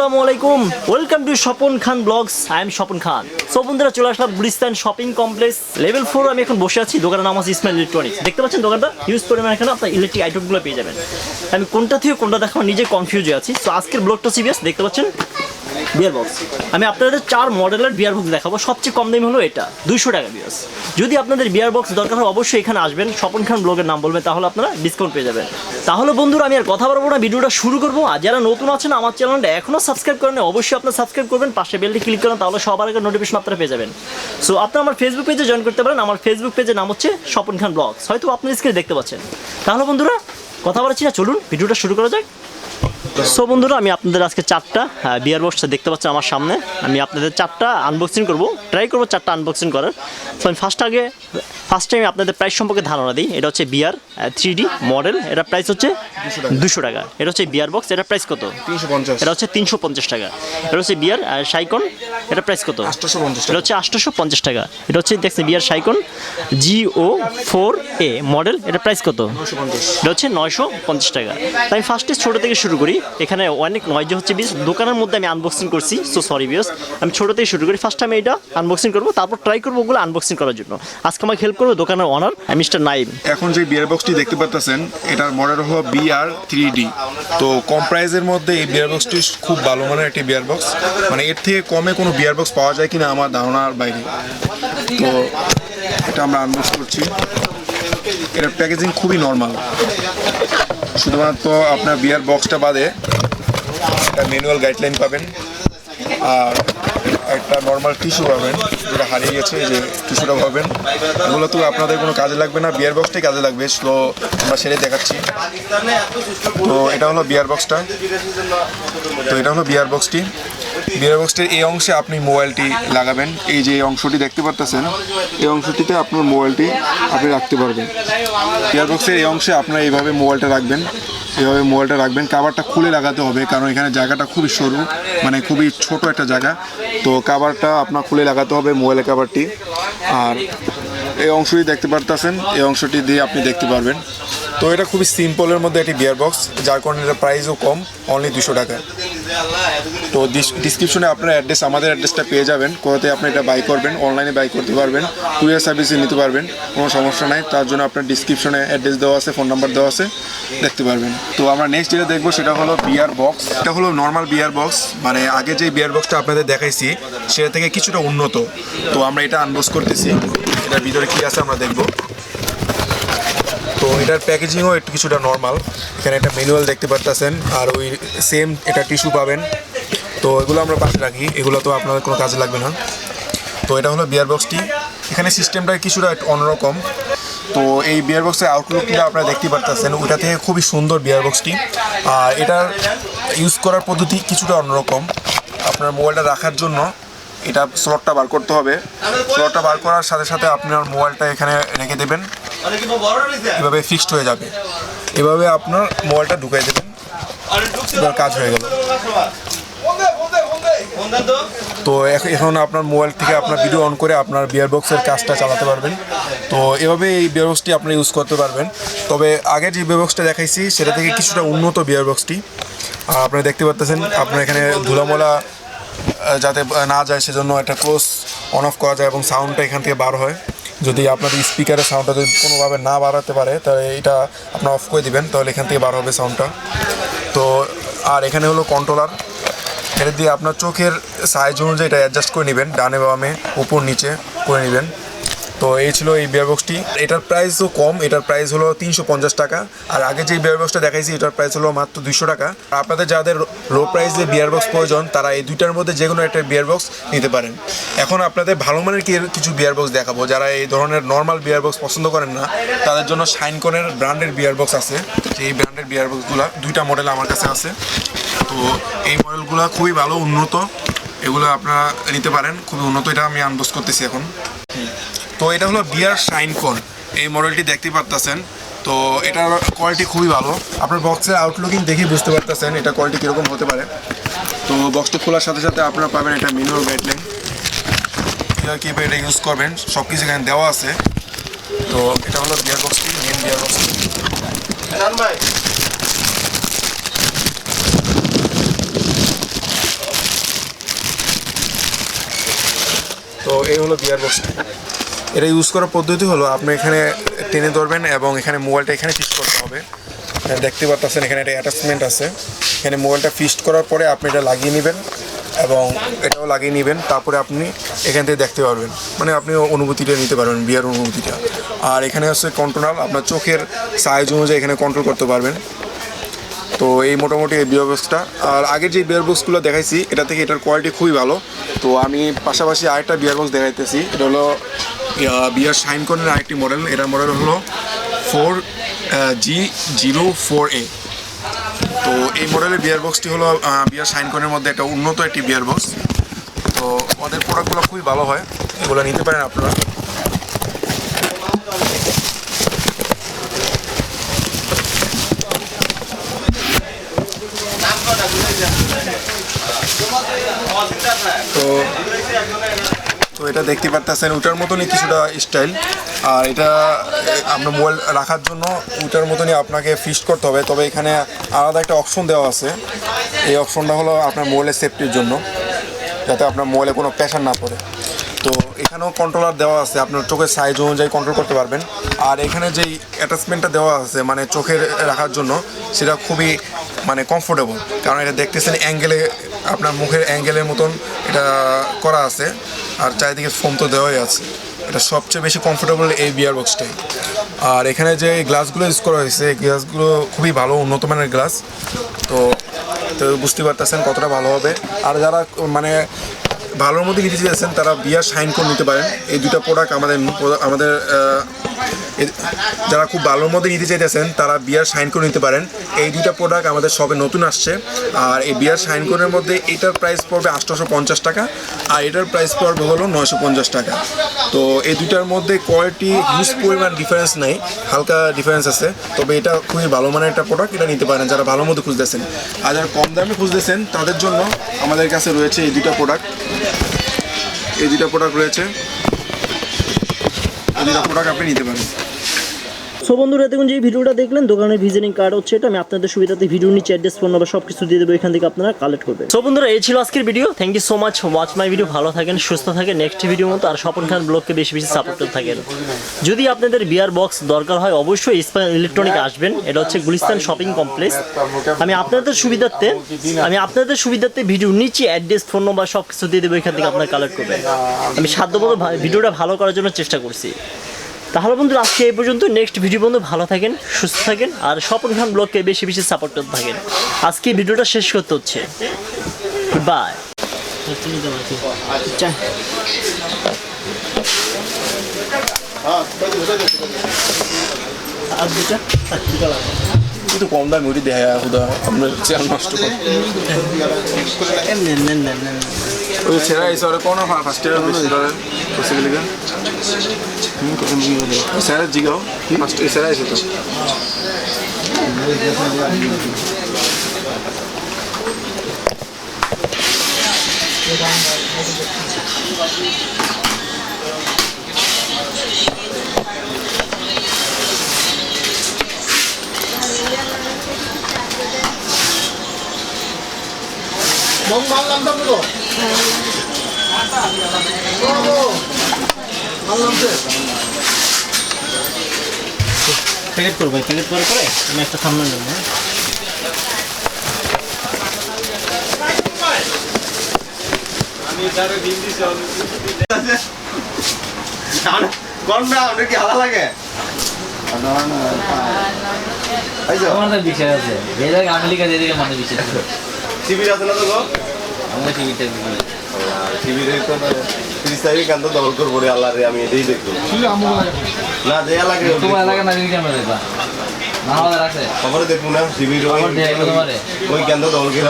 আসসালামু আলাইকুম, welcome to Swapan Khan blogs. I am Swapan Khan. So বন্ধুরা, চলে আসলাম গুলিস্তান শপিং কমপ্লেক্স লেভেল 4। আমি এখন বসে আছি। দোকানের নাম আছে ইসমাইল ইলেকট্রনিক্স। দেখতে পাচ্ছেন দোকানটা হিউজ পরিমাণ, এখানে আপনার ইলেকট্রিক আইটেমগুলো পেয়ে যাবেন। আমি কোনটা থেকে কোনটা দেখাবো নিজে কনফিউজ হয়ে আছি। সো আজকের ব্লগটা সিরিয়াস। দেখতে পাচ্ছেন বিয়ার বক্স। আমি আপনাদের 4 মডেলের বিয়ার বক্স দেখাবো। সবচেয়ে কম দামি হলো এটা, 200 টাকা বিয়ার্স। যদি আপনাদের বিয়ার বক্স দরকার হয় অবশ্যই এখানে আসবেন, স্বপন খান ব্লগের নাম বলবেন, তাহলে আপনারা ডিসকাউন্ট পেয়ে যাবেন। তাহলে বন্ধুরা, আমি আর কথা বলবো না, ভিডিওটা শুরু করবো। আর যারা নতুন আছেন আমার চ্যানেলটা এখনও সাবস্ক্রাইব করেন, অবশ্যই আপনারা সাবস্ক্রাইব করবেন, পাশে বেলটি ক্লিক করেন, তাহলে সবার আগে নোটিফিকেশন আপনারা পেয়ে যাবেন। সো আপনারা আমার ফেসবুক পেজে জয়েন করতে পারেন। আমার ফেসবুক পেজের নাম হচ্ছে স্বপন খান ব্লগস, হয়তো আপনার স্ক্রিনে দেখতে পাচ্ছেন। তাহলে বন্ধুরা, কথা বলছি না, চলুন ভিডিওটা শুরু করা যাক। সো বন্ধুরা, আমি আপনাদের আজকে 4টা বিয়ার বক্স দেখতে পাচ্ছি আমার সামনে। আমি আপনাদের 4টা আনবক্সিং করবো, ট্রাই করবো 4টা আনবক্সিং করার। সো আমি ফার্স্ট টাইম আপনাদের প্রাইস সম্পর্কে ধারণা দিই। এটা হচ্ছে বিয়ার 3D মডেল, এটা প্রাইস হচ্ছে 200 টাকা। এটা হচ্ছে বিয়ার বক্স, এটা প্রাইস কত? 350। এটা হচ্ছে 350 টাকা। এটা হচ্ছে বিয়ার শাইকন, এটা প্রাইস কত? 850। এটা হচ্ছে 850 টাকা। এটা হচ্ছে দেখছেন বিয়ার শাইকন GO4A মডেল, এটা প্রাইস কত? 950। এটা হচ্ছে 950 টাকা। তাই আমি ফার্স্টে ছোটো থেকে শুরু করি। এখানে অনেক নয়েজ হচ্ছে বিশ, দোকানের মধ্যে আমি আনবক্সিং করছি। সো সরি বিয়ার্স, আমি ছোটো থেকে শুরু করি। ফার্স্ট আমি এটা আনবক্সিং করবো, তারপর ট্রাই করবো ওগুলো আনবক্সিং করার জন্য। আজকে আমাকে হেল্প করবো দোকানের ওনার মিস্টার নাইম। এখন যে বিয়ার বক্সটি দেখতে পাচ্ছেন, এটার মডেল হলো BR 3D। তো কম প্রাইসের মধ্যে এই বিয়ার বক্সটি খুব ভালো মানের একটি বিয়ার বক্স। মানে এর থেকে কমে কোনো বিয়ার বক্স পাওয়া যায় কিনা আমার ধারণার বাইরে। তো এটা আমরা আনবক্স করছি। এটার প্যাকেজিং খুবই নর্মাল, শুধুমাত্র আপনার বিয়ার বক্সটা বাদে একটা ম্যানুয়াল গাইডলাইন পাবেন আর একটা নর্মাল টিস্যু পাবেন, যেটা হারিয়ে গেছে, যে টিস্যুটা পাবেন। এগুলো তো আপনাদের কোনো কাজে লাগবে না, বিয়ার বক্সটাই কাজে লাগবে। তো আমরা সেটাই দেখাচ্ছি। তো এটা হলো বিয়ার বক্সটা। তো এটা হলো বিয়ার বক্সটি। বিয়ার বক্সটির এই অংশে আপনি মোবাইলটি লাগাবেন। এই যে অংশটি দেখতে পাচ্ছেন, এই অংশটিতে আপনার মোবাইলটি আপনি রাখতে পারবেন। বিয়ার বক্সের এই অংশে আপনারা এইভাবে মোবাইলটা রাখবেন, এইভাবে মোবাইলটা রাখবেন। কাভারটা খুলে লাগাতে হবে, কারণ এখানে জায়গাটা খুবই সরু, মানে খুবই ছোট একটা জায়গা। তো কাভারটা আপনার খুলে লাগাতে হবে, মোবাইলের কাভারটি। আর এই অংশটি দেখতে পারতেছেন, এই অংশটি দিয়ে আপনি দেখতে পারবেন। তো এটা খুবই সিম্পলের মধ্যে একটি বিয়ার বক্স, যার কারণে এটা প্রাইসও কম, অনলি 200 টাকা। তো ডিসক্রিপশনে আপনার অ্যাড্রেস, আমাদের অ্যাড্রেসটা পেয়ে যাবেন। কোথাতে আপনি এটা বাই করবেন, অনলাইনে বাই করতে পারবেন, কুরিয়ার সার্ভিসে নিতে পারবেন, কোনো সমস্যা নাই। তার জন্য আপনার ডিসক্রিপশনে অ্যাড্রেস দেওয়া আছে, ফোন নাম্বার দেওয়া আছে, দেখতে পারবেন। তো আমরা নেক্সট যেটা দেখবো সেটা হলো বিয়ার বক্স। এটা হলো নর্মাল বিয়ার বক্স, মানে আগে যে বিয়ার বক্সটা আপনাদের দেখাইছি সেটা থেকে কিছুটা উন্নত। তো আমরা এটা আনবক্স করতেছি। এটার ভিতরে কী আছে আমরা দেখবো। তো এটার প্যাকেজিংও একটু কিছুটা নর্মাল। এখানে একটা ম্যানুয়াল দেখতে পারতেছেন, আর ওই সেম এটা টিস্যু পাবেন। তো এগুলো আমরা পাশে রাখি, এগুলো তো আপনাদের কোনো কাজে লাগবে না। তো এটা হলো বিয়ার বক্সটি। এখানে সিস্টেমটা কিছুটা অন্যরকম। তো এই বিয়ার বক্সের আউটলুকটা আপনারা দেখতে পারতেছেন, ওইটা থেকে খুবই সুন্দর বিয়ার বক্সটি। আর এটার ইউজ করার পদ্ধতি কিছুটা অন্যরকম। আপনার মোবাইলটা রাখার জন্য এটা স্লটটা বার করতে হবে। স্লটটা বার করার সাথে সাথে আপনার মোবাইলটা এখানে রেখে দেবেন, এভাবে ফিক্সড হয়ে যাবে। এভাবে আপনার মোবাইলটা ঢুকাই দেবেন, এবার কাজ হয়ে গেল। তো এখন আপনার মোবাইল থেকে আপনার ভিডিও অন করে আপনার বিয়ার বক্সের কাজটা চালাতে পারবেন। তো এভাবে এই বিয়ার বক্সটি আপনি ইউজ করতে পারবেন। তবে আগের যে বিয়ার বক্সটা দেখাইছি সেটা থেকে কিছুটা উন্নত বিয়ার বক্সটি। আপনারা দেখতে পাচ্ছেন, আপনার এখানে ধুলামলা যাতে না যায় সেজন্য একটা ক্লোজ অন অফ করা যায় এবং সাউন্ডটা এখান থেকে বার হয়। যদি আপনাদের স্পিকারের সাউন্ডটা যদি কোনোভাবে না বাড়াতে পারে, তাহলে এটা আপনার অফ করে দিবেন, তাহলে এখান থেকে বার হবে সাউন্ডটা। তো আর এখানে হলো কন্ট্রোলার, এটা দিয়ে আপনার চোখের সাইজ অনুযায়ী এটা অ্যাডজাস্ট করে নেবেন, ডানে বামে উপর নিচে করে নেবেন। তো এই ছিল এই বিয়ার বক্সটি। এটার প্রাইসও কম, এটার প্রাইস হলো 350 টাকা। আর আগে যে বিয়ার বক্সটা দেখাইছি এটার প্রাইস হলো মাত্র 200 টাকা। আপনাদের যাদের লো প্রাইসে বিয়ার বক্স প্রয়োজন তারা এই দুইটার মধ্যে যে কোনো একটা বিয়ার বক্স নিতে পারেন। এখন আপনাদের ভালো মানের কিছু বিয়ার বক্স দেখাবো। যারা এই ধরনের নর্মাল বিয়ার বক্স পছন্দ করেন না, তাদের জন্য শাইনকনের ব্র্যান্ডের বিয়ার বক্স আছে। এই ব্র্যান্ডের বিয়ার বক্সগুলো 2টা মডেল আমার কাছে আছে। তো এই মডেলগুলো খুবই ভালো, উন্নত, এগুলো আপনারা নিতে পারেন, খুবই উন্নত। এটা আমি আনবক্স করতেছি এখন। তো এটা হলো বিয়ার শাইনকন, এই মডেলটি দেখতে পারতেছেন। তো এটার কোয়ালিটি খুবই ভালো। আপনার বক্সের আউটলুকিং দেখেই বুঝতে পারতেছেন এটা কোয়ালিটি কীরকম হতে পারে। তো বক্সটা খোলার সাথে সাথে আপনারা পাবেন এটা ম্যানুয়াল গাইডলাইন, কীভাবে এটা ইউজ করবেন সব কিছু এখানে দেওয়া আছে। তো এটা হলো বিয়ার বক্সটি, মেন বিয়ার বক্সটি। এই হলো বিয়ার বক্স। এটা ইউজ করার পদ্ধতি হলো আপনি এখানে টেনে ধরবেন এবং এখানে মোবাইলটা এখানে ফিক্স করতে হবে। দেখতে পাচ্ছেন এখানে একটা অ্যাটাচমেন্ট আছে, এখানে মোবাইলটা ফিক্সড করার পরে আপনি এটা লাগিয়ে নেবেন এবং এটাও লাগিয়ে নেবেন, তারপরে আপনি এখান থেকে দেখতে পারবেন, মানে আপনি অনুভূতিটা নিতে পারবেন, বিয়ার অনুভূতিটা। আর এখানে হচ্ছে কন্ট্রোল, আপনার চোখের সাইজ অনুযায়ী এখানে কন্ট্রোল করতে পারবেন। তো এই মোটামুটি এই বিয়ার বক্সটা। আর আগের যে বিয়ার বক্সগুলো দেখাইছি এটা থেকে এটার কোয়ালিটি খুবই ভালো। তো আমি পাশাপাশি আরেকটা বিয়ার বক্স দেখাইতেছি, এটা হলো বিয়ার শাইনকনের আরেকটি মডেল। এটার মডেল হলো 4G04A। তো এই মডেলের বিয়ার বক্সটি হলো বিয়ার শাইনকনের মধ্যে একটা উন্নত একটি বিয়ার বক্স। তো ওদের প্রোডাক্টগুলো খুবই ভালো হয়, এগুলো নিতে পারেন আপনারা। তো এটা দেখতে পারতেছেন ওটার মতনই কিছুটা স্টাইল। আর এটা আপনার মোবাইল রাখার জন্য ওটার মতনই আপনাকে ফিক্সড করতে হবে, তবে এখানে আলাদা একটা অপশন দেওয়া আছে। এই অপশনটা হলো আপনার মোবাইলের সেফটির জন্য, যাতে আপনার মোবাইলে কোনো প্রেশার না পড়ে। তো এখানেও কন্ট্রোলার দেওয়া আছে, আপনার চোখের সাইজ অনুযায়ী কন্ট্রোল করতে পারবেন। আর এখানে যেই অ্যাটাচমেন্টটা দেওয়া আছে মানে চোখের রাখার জন্য, সেটা খুবই মানে কমফোর্টেবল, কারণ এটা দেখতেছেন অ্যাঙ্গেলে, আপনার মুখের অ্যাঙ্গেলের মতন এটা করা আছে। আর চারিদিকে ফোম তো দেওয়াই আছে। এটা সবচেয়ে বেশি কমফোর্টেবল এই বিয়ার বক্সটাই। আর এখানে যে গ্লাসগুলো ইউজ করা হয়েছে, এই গ্লাসগুলো খুবই ভালো, উন্নত মানের গ্লাস। তো বুঝতে পারতেছেন কতটা ভালো হবে। আর যারা মানে ভালোর মধ্যে নিতে চাইছেন তারা বিয়ার শাইনকন নিতে পারেন। এই দুটো প্রোডাক্ট আমাদের যারা খুব ভালোর মধ্যে নিতে চাইতেছেন তারা বিয়ার শাইনকন নিতে পারেন। এই দুইটা প্রোডাক্ট আমাদের সবে নতুন আসছে। আর এই বিয়ার শাইনকনের মধ্যে এটার প্রাইস পড়বে 850 টাকা, আর এটার প্রাইস পড়বে হলো 950 টাকা। তো এই দুইটার মধ্যে কোয়ালিটি হিউজ পরিমাণ ডিফারেন্স নেই, হালকা ডিফারেন্স আছে। তবে এটা খুবই ভালো মানের একটা প্রোডাক্ট, এটা নিতে পারেন যারা ভালোর মধ্যে খুঁজতেছেন। আর যারা কম দামে খুঁজতেছেন তাদের জন্য আমাদের কাছে রয়েছে এই দুইটা প্রোডাক্ট। এই দুইটা প্রোডাক্ট রয়েছে, এই দুইটা প্রোডাক্ট আপনি নিতে পারেন। সো বন্ধুরা, দেখুন যে ভিডিওটা দেখলেন, দোকানের ভিজিটিং কার্ড হচ্ছে এটা। আমি আপনাদের সুবিধাতে ভিডিও নিচে অ্যাড্রেস, ফোন নাম্বার সব কিছু দিয়ে দেবো, এখান থেকে আপনারা কালেক্ট করবেন। সো বন্ধুরা, এই ছিল আজকের ভিডিও। Thank you so much watch my video. ভালো থাকেন, সুস্থ থাকেন, নেক্সট ভিডিও মতো। আর স্বপন খান ব্লগকে বেশি বেশি সাপোর্ট করতে থাকেন। যদি আপনাদের বিয়ার বক্স দরকার হয় অবশ্যই ইসমাইল ইলেকট্রনিক আসবেন। এটা হচ্ছে গুলিস্তান শপিং কমপ্লেক্স। আমি আপনাদের সুবিধার্থে ভিডিও নিচে অ্যাড্রেস, ফোন নাম্বার সব কিছু দিয়ে দেবো, এখান থেকে আপনারা কালেক্ট করবেন। আমি সাধ্যমতো ভিডিওটা ভালো করার জন্য চেষ্টা করছি। তাহলে বন্ধুরা, আজকে এই পর্যন্ত। নেক্সট ভিডিও বন্ধু ভালো থাকেন, সুস্থ থাকেন, আর স্বপন খান ব্লগকে বেশি বেশি সাপোর্ট করতে থাকেন। আজকে ভিডিওটা শেষ করতে হচ্ছে। বাই। কিন্তু কম দামে ওটি দেয় হুদা আমরা চেয়ার নষ্ট করি। ওই ছেড়া এসে ওরা কোনো ফার্স্ট ইয়ার পসিবিলিটি স্যার জিগাও ফার্স্ট এসে এসে তো প্যাকেট করবো, প্যাকেট করে করে আমি একটা সামনে নেব। বিষয় আছে আমেরিকা যেদিকে মানে বিষয় টিভি আছে না তো গো আমরা টিভিতে টিভি দেখতো না 30 তারিখ কান্ত দল করবো রে আল্লাহ রে আমি এটাই দেখবো না যে লাগে তোমার এলাকা না দিকে আমরা দেখবা না হলে রাখছে খবরে দেখবো না টিভি তোমারে ওই কান্ত দল করে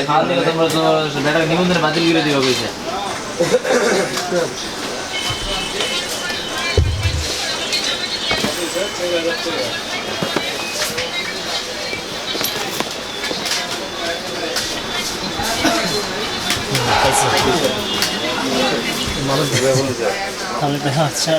খাওয়া দিলে তোমরা তো বেটা নিবন্ধন বাতিল করে দিবা কইছে মানুষ তাহলে আচ্ছা